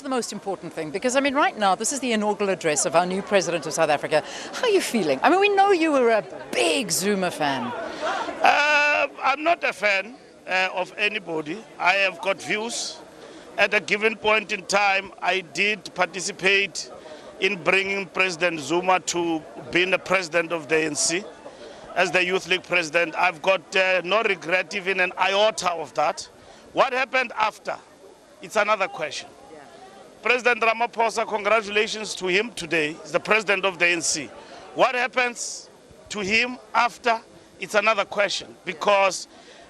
The most important thing, because I mean right now this is the inaugural address of our new president of South Africa. How are you feeling? I mean, we know you were a big Zuma fan. I'm not a fan of anybody. I have got views. At a given point in time, I did participate in bringing President Zuma to being the president of the ANC. As the Youth League president, I've got no regret, even an iota of that. What happened after? It's another question. President Ramaphosa, congratulations to him today. He's the president of the ANC. What happens to him after? It's another question, because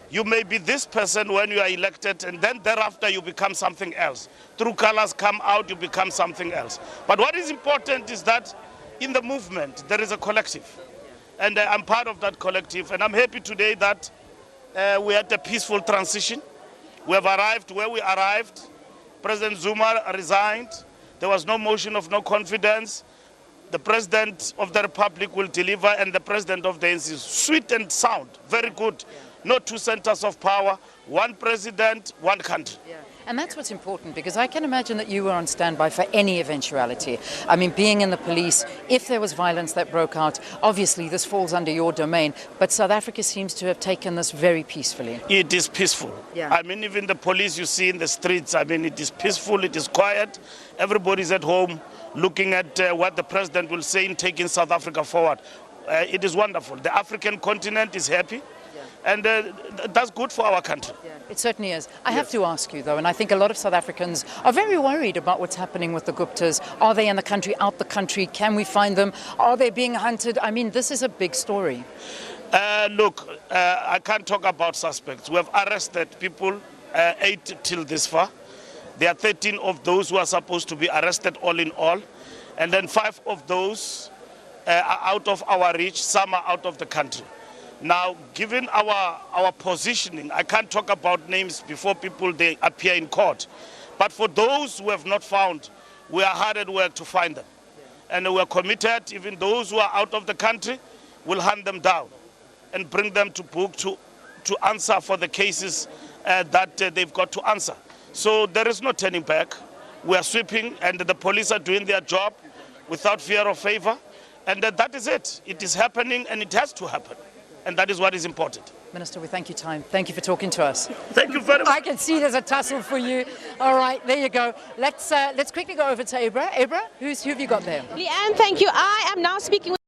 you may be this person when you are elected, and then thereafter you become something else. True colors come out, you become something else. But what is important is that in the movement there is a collective, and I'm part of that collective, and I'm happy today that we had a peaceful transition. We have arrived where we arrived. President Zuma resigned. There was no motion of no confidence. The President of the Republic will deliver, and the President of the ANC is sweet and sound, very good. No two centers of power, one president, one country. And that's what's important, because I can imagine that you were on standby for any eventuality. I mean, being in the police, if there was violence that broke out, obviously this falls under your domain, but South Africa seems to have taken this very peacefully. It is peaceful. I mean, even the police you see in the streets, I mean, it is peaceful, it is quiet. Everybody's at home looking at what the president will say in taking South Africa forward. It is wonderful. The African continent is happy. And that's good for our country. It certainly is. I have to ask you, though, and I think a lot of South Africans are very worried about what's happening with the Guptas. Are they in the country, out the country? Can we find them? Are they being hunted? I mean, this is a big story. Look, I can't talk about suspects. We have arrested people, 8 till this far. There are 13 of those who are supposed to be arrested all in all. And then 5 of those are out of our reach. Some are out of the country. Now, given our positioning, I can't talk about names before they appear in court. But for those who have not found, we are hard at work to find them. And we are committed, even those who are out of the country, we'll hunt them down and bring them to book to answer for the cases that they've got to answer. So there is no turning back. We are sweeping, and the police are doing their job without fear or favor. And that is it. It is happening, and it has to happen. And that is what is important. Minister, we thank you time. Thank you for talking to us. Thank you very much. I can see there's a tussle for you. All right, there you go. Let's quickly go over to Abra. Abra, who have you got there? Leanne, thank you. I am now speaking with